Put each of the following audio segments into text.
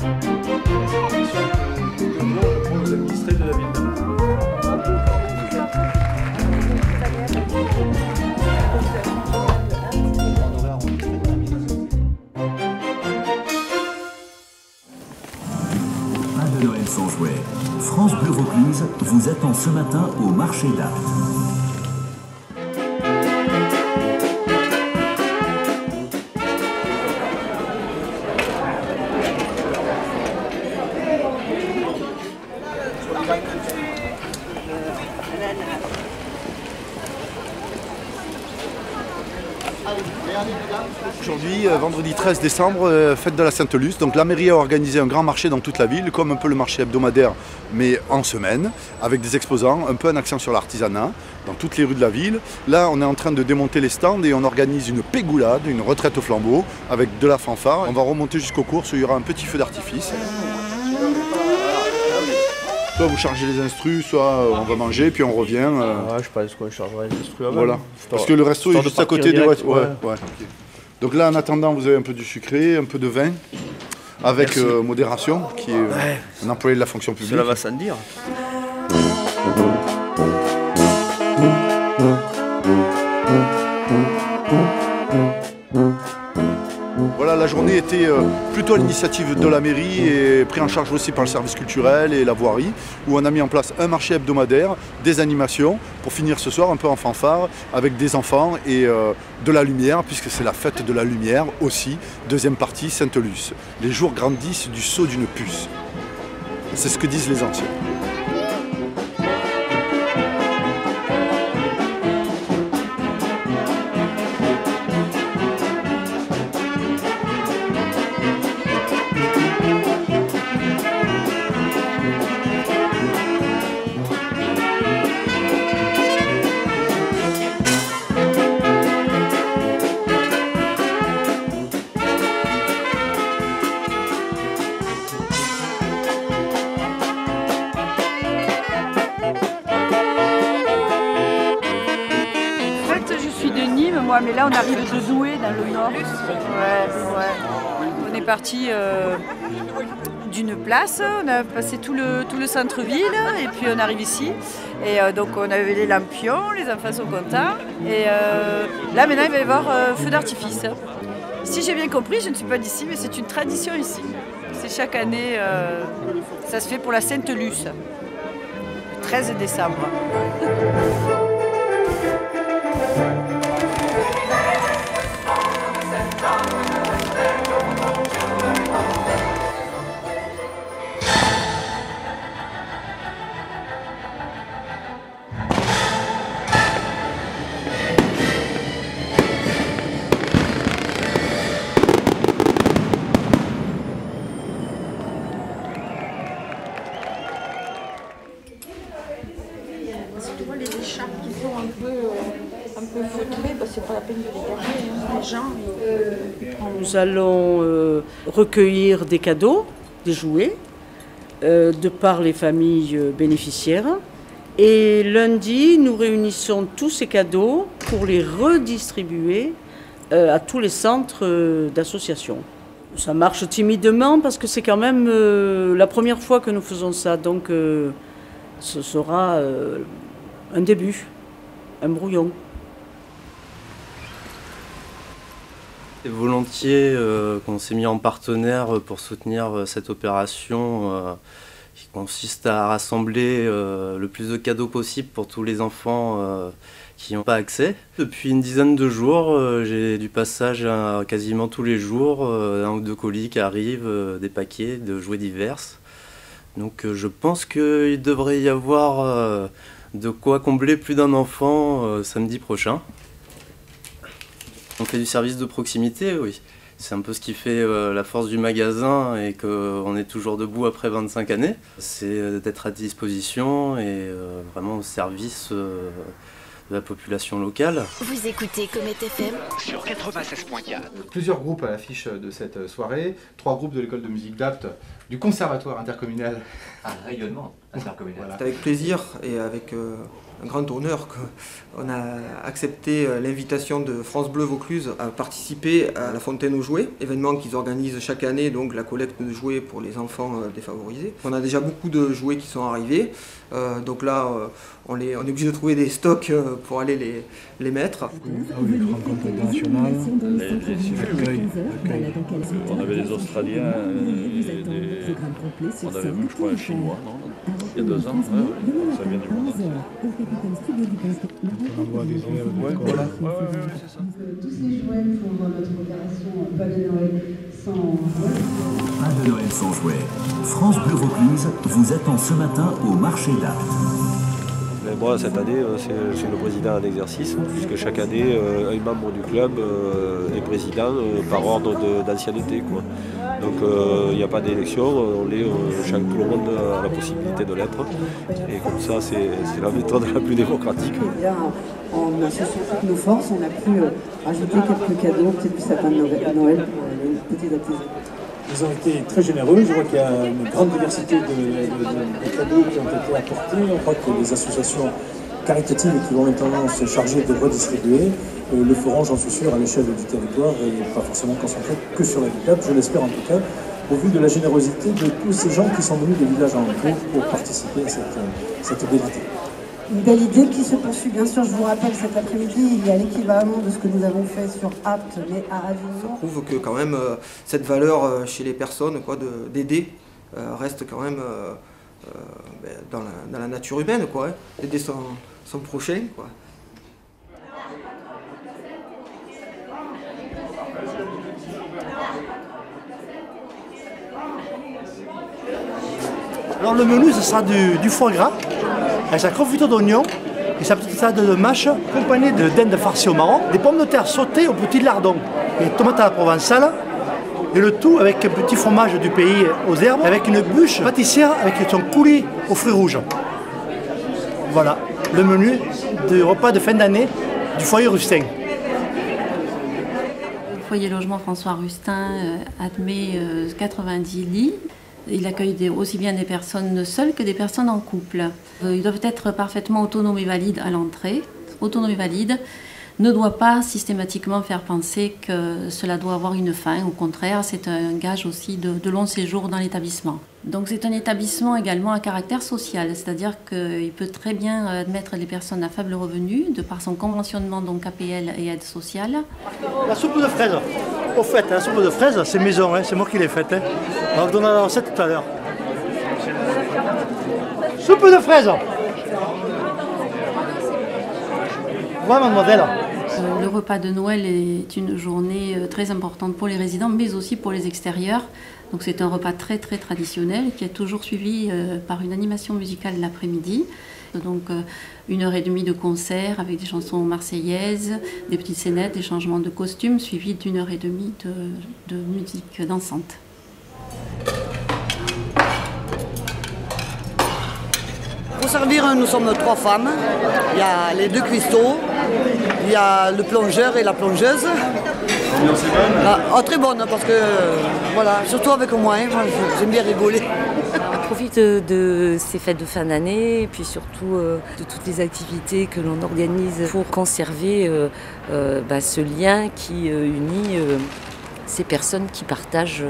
Noël sans jouet. France Bleu Vaucluse vous attend ce matin au marché d'Apt. Aujourd'hui, vendredi 13 décembre, fête de la Sainte-Luce. Donc la mairie a organisé un grand marché dans toute la ville, comme un peu le marché hebdomadaire, mais en semaine, avec des exposants, un peu un accent sur l'artisanat, dans toutes les rues de la ville. Là, on est en train de démonter les stands et on organise une pégoulade, une retraite au flambeau, avec de la fanfare. On va remonter jusqu'aux courses où il y aura un petit feu d'artifice. Soit vous chargez les instrus, soit on va manger, puis on revient. Ouais, je pense qu'on chargerait les instrus avant. Voilà, parce que le resto est juste à côté des voitures. Ouais. Okay. Donc là, en attendant, vous avez un peu du sucré, un peu de vin, avec modération, qui est un employé de la fonction publique. Cela va sans dire. Voilà, la journée était plutôt à l'initiative de la mairie et pris en charge aussi par le service culturel et la voirie, où on a mis en place un marché hebdomadaire, des animations, pour finir ce soir un peu en fanfare, avec des enfants et de la lumière, puisque c'est la fête de la lumière aussi, deuxième partie, Sainte-Luce. Les jours grandissent du saut d'une puce. C'est ce que disent les anciens. Moi, mais là on arrive de Douai dans le nord. Ouais. On est parti d'une place, on a passé tout le centre-ville et puis on arrive ici. Et donc on avait les lampions, les enfants sont contents. Et là maintenant il va y avoir feu d'artifice. Si j'ai bien compris, je ne suis pas d'ici, mais c'est une tradition ici. C'est chaque année, ça se fait pour la Sainte-Luce, le 13 décembre. Les écharpes qui sont un peu feutrées, c'est pas la peine de les garder, les gens. Nous allons recueillir des cadeaux, des jouets, de par les familles bénéficiaires. Et lundi, nous réunissons tous ces cadeaux pour les redistribuer à tous les centres d'association. Ça marche timidement parce que c'est quand même la première fois que nous faisons ça, donc ce sera un début, un brouillon. C'est volontiers qu'on s'est mis en partenaire pour soutenir cette opération qui consiste à rassembler le plus de cadeaux possible pour tous les enfants qui n'ont pas accès. Depuis une dizaine de jours, j'ai du passage quasiment tous les jours, un ou deux colis qui arrivent, des paquets de jouets divers. Donc je pense qu'il devrait y avoir de quoi combler plus d'un enfant samedi prochain. On fait du service de proximité, oui. C'est un peu ce qui fait la force du magasin et qu'on est toujours debout après 25 années. C'est d'être à disposition et vraiment au service de la population locale. Vous écoutez Comet FM sur 96.4. Plusieurs groupes à l'affiche de cette soirée. 3 groupes de l'école de musique d'Apt du conservatoire intercommunal. Un rayonnement intercommunal. Voilà. C'est avec plaisir et avec un grand honneur qu'on a accepté l'invitation de France Bleu Vaucluse à participer à la Fontaine aux jouets, événement qu'ils organisent chaque année, donc la collecte de jouets pour les enfants défavorisés. On a déjà beaucoup de jouets qui sont arrivés, donc là on est obligé de trouver des stocks pour aller les mettre. Les rencontres internationales, on avait des Australiens, on avait même je crois un Chinois, non, il y a 2 ans, ça vient du monde. on envoie des élèves de l'école. Voilà, c'est ça. Tous ces jouets pour notre opération Pas de Noël sans jouets. Pas de Noël sans jouets. France Bleu Vaucluse vous attend ce matin au marché d'Apt. Mais moi, cette année, c'est le président en exercice, puisque chaque année, un membre du club est président par ordre d'ancienneté. Donc il n'y a pas d'élection, tout le monde a la possibilité de l'être. Et comme ça, c'est la méthode la plus démocratique. Et là, en associant toutes nos forces, on a pu rajouter quelques cadeaux, peut-être du sapin de Noël pour les petits artisans. Ils ont été très généreux, je vois qu'il y a une grande diversité de cadeaux qui ont été apportés. On croit que les associations caritatives qui vont maintenant se charger de redistribuer le feront, j'en suis sûr, à l'échelle du territoire et pas forcément concentré que sur la ville. Je l'espère en tout cas, au vu de la générosité de tous ces gens qui sont venus des villages alentours pour participer à cette belle idée. Une belle idée qui se poursuit, bien sûr. Je vous rappelle, cet après-midi, il y a l'équivalent de ce que nous avons fait sur Apt, mais à Avignon. Ça prouve que quand même cette valeur chez les personnes d'aider reste quand même dans la nature humaine, d'aider son prochain. Alors le menu, ce sera du foie gras, avec sa confiture d'oignon et sa petite salade de mâche, accompagnée de dinde farcie au marron, des pommes de terre sautées au petit lardon, et tomates à la provençale, et le tout avec un petit fromage du pays aux herbes, avec une bûche pâtissière avec son coulis aux fruits rouges. Voilà, le menu du repas de fin d'année du foyer Rustin. Le foyer logement François Rustin admet 90 lits. Il accueille aussi bien des personnes seules que des personnes en couple. Ils doivent être parfaitement autonomes et valides à l'entrée. Autonome et valide ne doit pas systématiquement faire penser que cela doit avoir une fin. Au contraire, c'est un gage aussi de long séjour dans l'établissement. Donc c'est un établissement également à caractère social, c'est-à-dire qu'il peut très bien admettre les personnes à faible revenu, de par son conventionnement donc APL et aide sociale. La soupe de fraises, au fait, la soupe de fraises, c'est maison, c'est moi qui l'ai faite. On va vous donner la recette tout à l'heure. Soupe de fraises. Voilà, mademoiselle. Le repas de Noël est une journée très importante pour les résidents, mais aussi pour les extérieurs. Donc c'est un repas très très traditionnel qui est toujours suivi par une animation musicale l'après-midi. Donc 1h30 de concert avec des chansons marseillaises, des petites scénettes, des changements de costumes, suivis d'1h30 de musique dansante. Pour servir, nous sommes 3 femmes. Il y a les 2 cuistots, il y a le plongeur et la plongeuse. L'ambiance est bonne ? Très bonne, parce que, voilà, surtout avec moi, j'aime bien rigoler. On profite de ces fêtes de fin d'année et puis surtout de toutes les activités que l'on organise pour conserver ce lien qui unit ces personnes qui partagent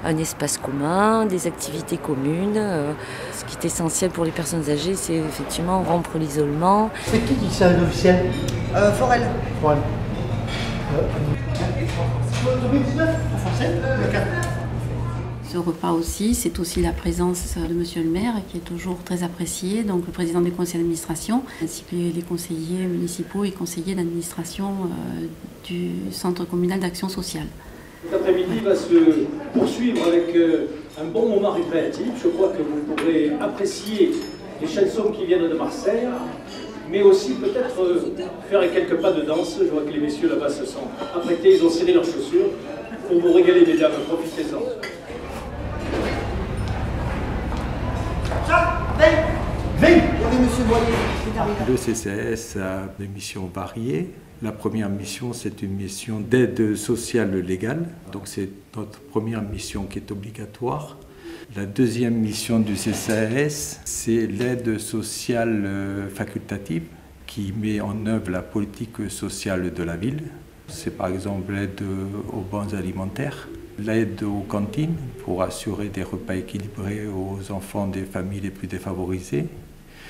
un espace commun, des activités communes. Ce qui est essentiel pour les personnes âgées, c'est effectivement rompre l'isolement. C'est qui dit ça, l'officiel Forel. Forel. 2019, en français, le 4. Ce repas aussi, c'est aussi la présence de Monsieur le maire qui est toujours très apprécié, donc le président du conseil d'administration, ainsi que les conseillers municipaux et conseillers d'administration du centre communal d'action sociale. Cet après-midi va se poursuivre avec un bon moment récréatif. Je crois que vous pourrez apprécier les chansons qui viennent de Marseille, mais aussi peut-être faire quelques pas de danse. Je vois que les messieurs là-bas se sont apprêtés, ils ont serré leurs chaussures pour vous régaler, mesdames. Profitez-en. Le CCAS a des missions variées. La première mission, c'est une mission d'aide sociale légale. Donc c'est notre première mission qui est obligatoire. La deuxième mission du CCAS, c'est l'aide sociale facultative qui met en œuvre la politique sociale de la ville. C'est par exemple l'aide aux bancs alimentaires, l'aide aux cantines pour assurer des repas équilibrés aux enfants des familles les plus défavorisées.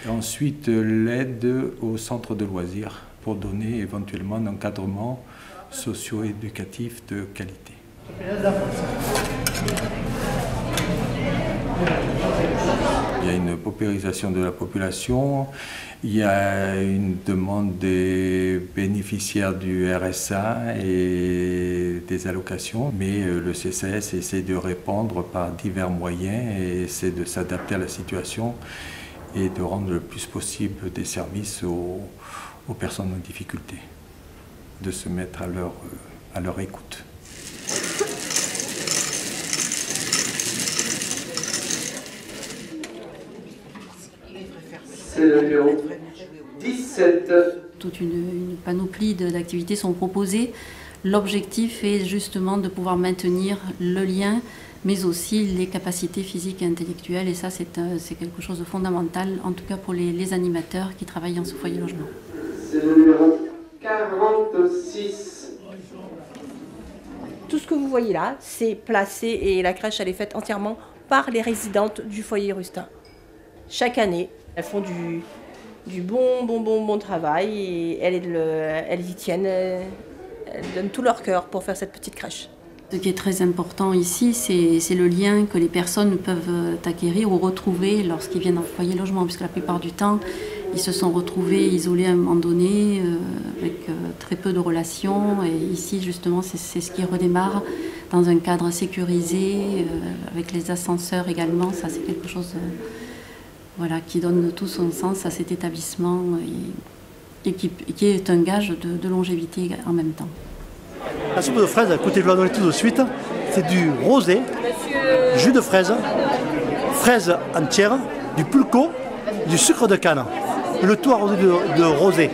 Et ensuite, l'aide aux centres de loisirs pour donner éventuellement un encadrement socio-éducatif de qualité. Il y a une paupérisation de la population, il y a une demande des bénéficiaires du RSA et des allocations, mais le CCAS essaie de répondre par divers moyens et essaie de s'adapter à la situation et de rendre le plus possible des services aux personnes en difficulté, de se mettre à leur écoute. C'est le numéro 17. Toute une panoplie d'activités sont proposées. L'objectif est justement de pouvoir maintenir le lien, mais aussi les capacités physiques et intellectuelles. Et ça, c'est quelque chose de fondamental, en tout cas pour les animateurs qui travaillent dans ce foyer logement. C'est le numéro 46. Tout ce que vous voyez là, c'est placé et la crèche, elle est faite entièrement par les résidentes du foyer Rustin. Chaque année, elles font du bon travail et elles y tiennent, elles donnent tout leur cœur pour faire cette petite crèche. Ce qui est très important ici, c'est le lien que les personnes peuvent acquérir ou retrouver lorsqu'ils viennent en foyer logement, puisque la plupart du temps, ils se sont retrouvés isolés à un moment donné, avec très peu de relations. Et ici, justement, c'est ce qui redémarre dans un cadre sécurisé, avec les ascenseurs également. Ça, c'est quelque chose qui donne tout son sens à cet établissement et qui est un gage de longévité en même temps. La soupe de fraises, écoutez, je vais la donner tout de suite. C'est du rosé, jus de fraise, fraises entières, du pulco, du sucre de canne. Le tout arrosé de rosé.